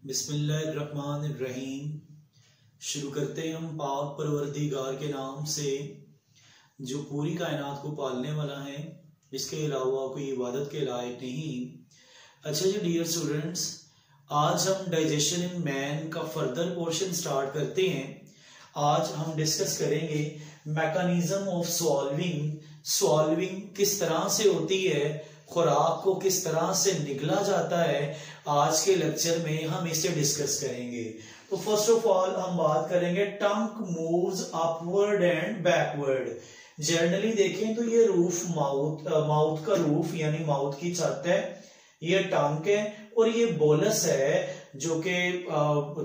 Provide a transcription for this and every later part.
बिस्मिल्लाहिर्रहमानिर्रहीम। शुरू करते हैं हम पाक परवरदिगार के नाम से जो पूरी कायनात को पालने वाला है, इसके अलावा कोई इबादत के लायक नहीं। अच्छा जी डियर स्टूडेंट्स, आज हम डाइजेशन इन मैन का फर्दर पोर्शन स्टार्ट करते हैं। आज हम डिस्कस करेंगे मैकेनिज्म ऑफ सॉल्विंग किस तरह से होती है, खुराक को किस तरह से निगला जाता है। आज के लेक्चर में हम इसे डिस्कस करेंगे। तो फर्स्ट ऑफ ऑल हम बात करेंगे tongue moves upward and backward. Generally देखें तो ये रूफ माउथ का रूफ यानी माउथ की छत है, ये टंग है और ये बोलस है जो कि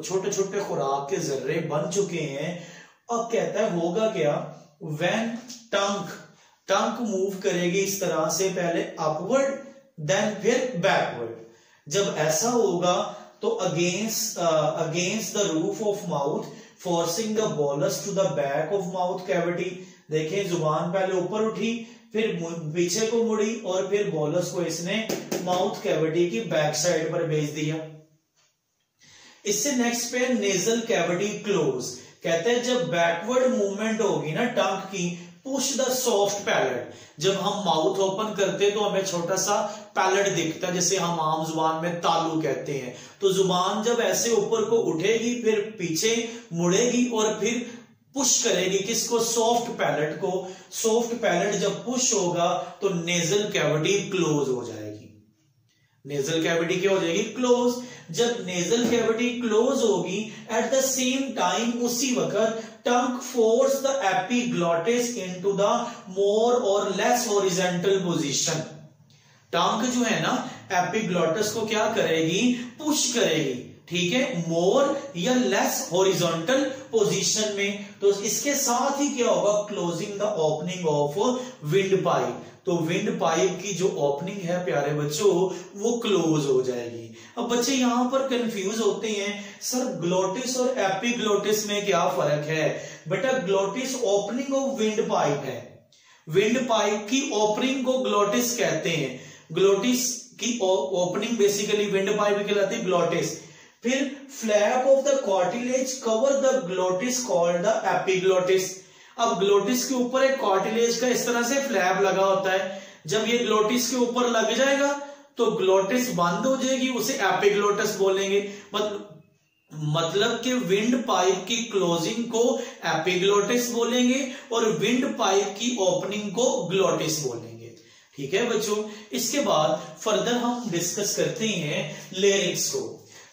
छोटे छोटे खुराक के जर्रे बन चुके हैं। अब कहता है होगा क्या, व्हेन टंग मूव करेगी इस तरह से, पहले अपवर्ड देन फिर बैकवर्ड। जब ऐसा होगा तो against the roof of mouth forcing the bolus to the back of mouth cavity. देखें जुबान पहले ऊपर उठी, फिर पीछे को मुड़ी और फिर बोलस को इसने माउथ कैविटी की बैक साइड पर भेज दिया। इससे नेक्स्ट पे नेजल कैविटी क्लोज। कहते हैं जब बैकवर्ड मूवमेंट होगी ना टंग की, पुश द सॉफ्ट पैलेट। जब हम माउथ ओपन करते तो हमें छोटा सा पैलेट दिखता है, जैसे हम आम जुबान में तालू कहते हैं। तो जुबान जब ऐसे ऊपर को उठेगी, फिर पीछे मुड़ेगी और फिर पुश करेगी किसको, सॉफ्ट पैलेट को। सॉफ्ट पैलेट जब पुश होगा तो नेजल कैविटी क्लोज हो जाएगी। नेजल कैविटी क्या हो जाएगी, क्लोज। जब नेजल कैविटी क्लोज होगी, एट द सेम टाइम उसी वक्त tongue force the epiglottis into the more or less horizontal position. टंग जो है ना एपिग्लॉटिस को क्या करेगी, पुश करेगी, ठीक है, मोर या लेस हॉरिजॉन्टल पोजीशन में। तो इसके साथ ही क्या होगा, closing the opening of wind pipe. तो विंड पाइप की जो ओपनिंग है प्यारे बच्चों, वो क्लोज हो जाएगी। अब बच्चे यहां पर कंफ्यूज होते हैं, सर ग्लोटिस और एपिग्लोटिस में क्या फर्क है। बेटा glottis opening of wind pipe है, विंड पाइप की ओपनिंग को ग्लोटिस कहते हैं। ग्लोटिस की ओपनिंग बेसिकली विंड पाइप कहलाती है ग्लोटिस। फिर flap of the cartilage cover the glottis called the epiglottis. अब ग्लोटिस के ऊपर एक कार्टिलेज का इस तरह से फ्लैप लगा होता है, जब ये ग्लोटिस के ऊपर लग जाएगा तो ग्लोटिस बंद हो जाएगी, उसे एपिग्लोटिस बोलेंगे। मतलब कि विंड पाइप की क्लोजिंग को एपिग्लोटिस बोलेंगे और विंड पाइप की ओपनिंग को ग्लोटिस बोलेंगे। ठीक है बच्चों, इसके बाद फर्दर हम डिस्कस करते हैं लेरिक्स को।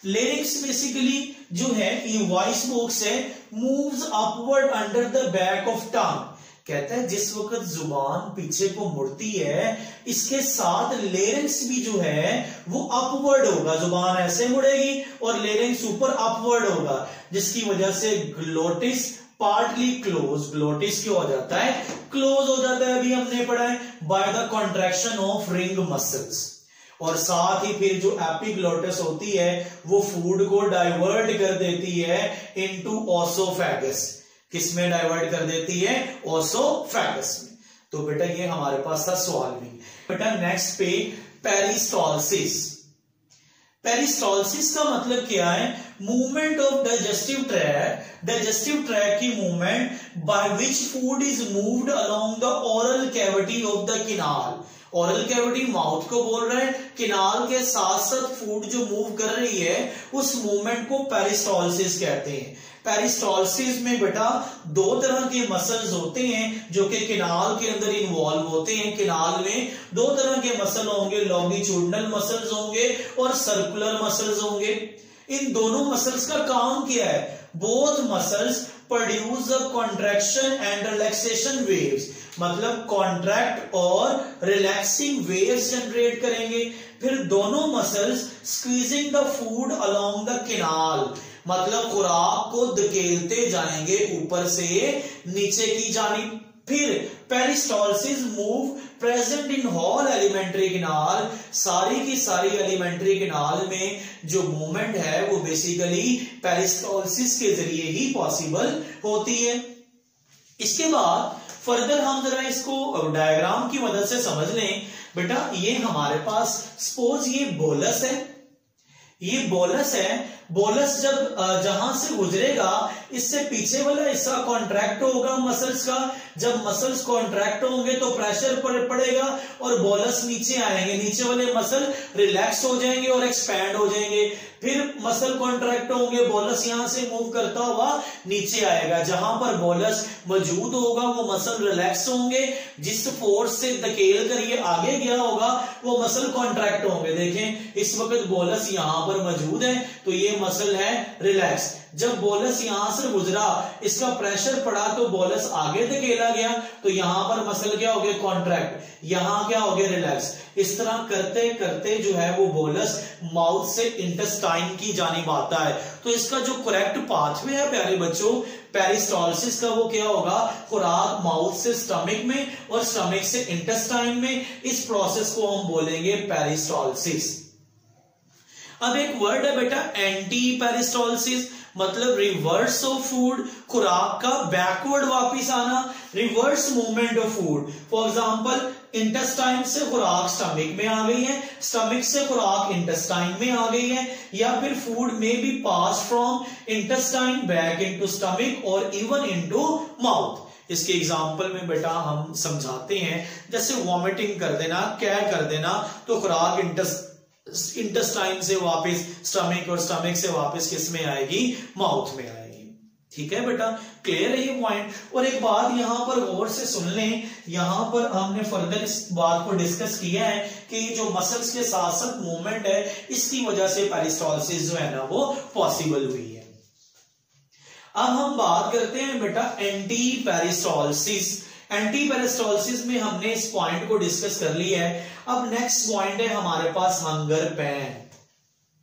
लेरिक्स बेसिकली जो है ये वॉइस बॉक्स है, moves upward under the back of tongue. कहता है जिस वक्त जुबान पीछे को मुड़ती है, इसके साथ लेरिक्स भी जो है वो अपवर्ड होगा। जुबान ऐसे मुड़ेगी और लेरिक्स ऊपर अपवर्ड होगा, जिसकी वजह से ग्लोटिस पार्टली क्लोज। ग्लोटिस क्यों हो जाता है, क्लोज हो जाता है। अभी हमने पढ़ा है by the contraction of ring muscles. और साथ ही फिर जो एपिग्लोटिस होती है वो फूड को डाइवर्ट कर देती है इनटू ओसोफेगस। किसमें डाइवर्ट कर देती है, ओसोफेगस में। तो बेटा ये हमारे पास था सॉल्विंग। बेटा नेक्स्ट पे पेरिस्टॉल्सिस। पेरिस्टॉल्सिस का मतलब क्या है, movement of digestive tract. Digestive tract की movement by which food is moved along the oral cavity of the canal. Oral cavity mouth को बोल रहा है, किनाल के साथ साथ फूड जो मूव कर रही है उस मूवमेंट को पेरिस्टॉल्सिस कहते हैं। पेरिस्टॉल्सिस में बेटा दो तरह के मसल्स होते हैं जो कि किनाल के अंदर इन्वॉल्व होते हैं। किनाल में दो तरह के मसल होंगे, लॉन्गिट्यूडनल मसल्स होंगे और सर्कुलर मसल्स होंगे। इन दोनों मसल्स का काम क्या है, both muscles produce the contraction and relaxation waves. मतलब कॉन्ट्रैक्ट और रिलैक्सिंग वेव्स जनरेट करेंगे। फिर दोनों muscles squeezing the food along the canal, मतलब खुराक को धकेलते जाएंगे ऊपर से नीचे की जानिब। फिर peristalsis move present in whole alimentary canal. सारी की सारी एलिमेंट्री किनाल में जो मूवमेंट है वो बेसिकली पेरिस्टॉल्सिस के जरिए ही पॉसिबल होती है। इसके बाद फर्दर हम जरा इसको डायग्राम की मदद से समझ लें। बेटा ये हमारे पास सपोज ये बोलस है, ये बोलस है, बोलस जब जहां से गुजरेगा इससे पीछे वाला हिस्सा कॉन्ट्रैक्ट होगा मसल्स का। जब मसल्स कॉन्ट्रैक्ट होंगे तो प्रेशर पड़ेगा और बोलस नीचे आएंगे, नीचे वाले मसल रिलैक्स हो जाएंगे और एक्सपैंड हो जाएंगे। फिर मसल कॉन्ट्रैक्ट होंगे, बोलस यहां से मूव करता हुआ नीचे आएगा। जहां पर बोलस मौजूद होगा वो मसल रिलैक्स होंगे, जिस फोर्स से धकेल कर ये आगे गया होगा वो मसल कॉन्ट्रैक्ट होंगे। देखें इस वक्त बोलस यहां पर मौजूद है तो ये मसल है रिलैक्स। जब बोलस यहां से गुजरा, इसका प्रेशर पड़ा तो बोलस आगे धकेला गया, तो यहां पर मसल क्या हो गया कॉन्ट्रैक्ट, यहां क्या हो गया रिलैक्स। इस तरह करते करते जो है वो बोलस माउथ से इंटेस्टाइन की जानिब आता है। तो इसका जो करेक्ट पाथवे है प्यारे बच्चों पेरिस्टालसिस का, वो क्या होगा, खुराक माउथ से स्टमक में और स्टमक से इंटेस्टाइन में। इस प्रोसेस को हम बोलेंगे पेरिस्टालसिस। अब एक वर्ड है बेटा एंटी पेरिस्टालसिस, मतलब रिवर्स ऑफ फूड, खुराक का बैकवर्ड वापिस आना, reverse movement of food. For example intestine से खुराक स्टमक में आ गई है, स्टमक से खुराक इंटेस्टाइन में आ गई है, या फिर फूड में be pass from intestine back into stomach और इवन इनटू माउथ। इसके एग्जांपल में बेटा हम समझाते हैं, जैसे वॉमिटिंग कर देना, क्या कर देना, तो खुराक इंटेस्टाइन से वापस स्टमक और स्टमक से वापस किस में आएगी, माउथ में आएगी। ठीक है बेटा, क्लियर है ये पॉइंट। और एक बात यहां पर गौर से सुन लें, यहां पर हमने फर्दर इस बात को डिस्कस किया है कि जो मसल्स के साथ साथ मूवमेंट है, इसकी वजह से पेरिस्टालसिस जो है ना वो पॉसिबल हुई है। अब हम बात करते हैं बेटा एंटी पेरिस्टालसिस। एंटी पेरिस्टालसिस में हमने इस पॉइंट को डिस्कस कर लिया है। अब नेक्स्ट पॉइंट है हमारे पास हंगर पेन।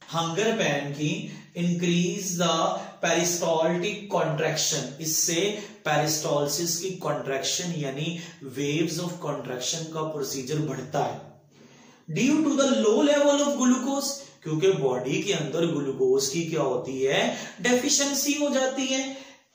हंगर पेन की इंक्रीज द पेरिस्टाल्टिक कॉन्ट्रैक्शन, इससे पेरिस्टालसिस की कॉन्ट्रैक्शन यानी वेव्स ऑफ कॉन्ट्रैक्शन का प्रोसीजर बढ़ता है। Due to the low level of glucose, क्योंकि बॉडी के अंदर ग्लूकोज की क्या होती है, डेफिशिएंसी हो जाती है।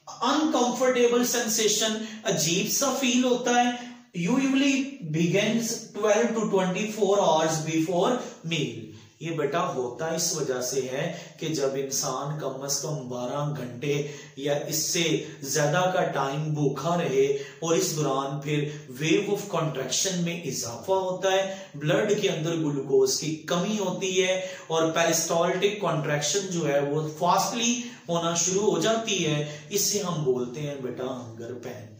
अनकंफर्टेबल सेंसेशन, अजीब सा फील होता है। Usually begins 12 to 24 hours before meal. ये बेटा होता इस वजह से है कि जब इंसान कम से कम 12 घंटे या इससे ज्यादा का टाइम भूखा रहे और इस दौरान फिर वेव ऑफ कॉन्ट्रैक्शन में इजाफा होता है, ब्लड के अंदर ग्लूकोज की कमी होती है और पेरिस्टाल्टिक कॉन्ट्रैक्शन जो है वो फास्टली होना शुरू हो जाती है। इससे हम बोलते हैं बेटा हंगर पेन।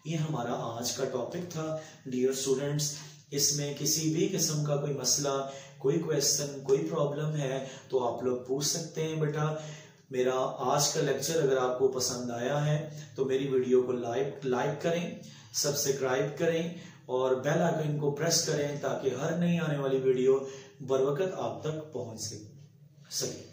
ये हमारा आज का टॉपिक था डियर स्टूडेंट्स। इसमें किसी भी किस्म का कोई मसला, कोई क्वेश्चन, कोई प्रॉब्लम है तो आप लोग पूछ सकते हैं बेटा। मेरा आज का लेक्चर अगर आपको पसंद आया है तो मेरी वीडियो को लाइक करें, सब्सक्राइब करें और बेल आइकन को प्रेस करें ताकि हर नई आने वाली वीडियो बर वक्त आप तक पहुंच सके।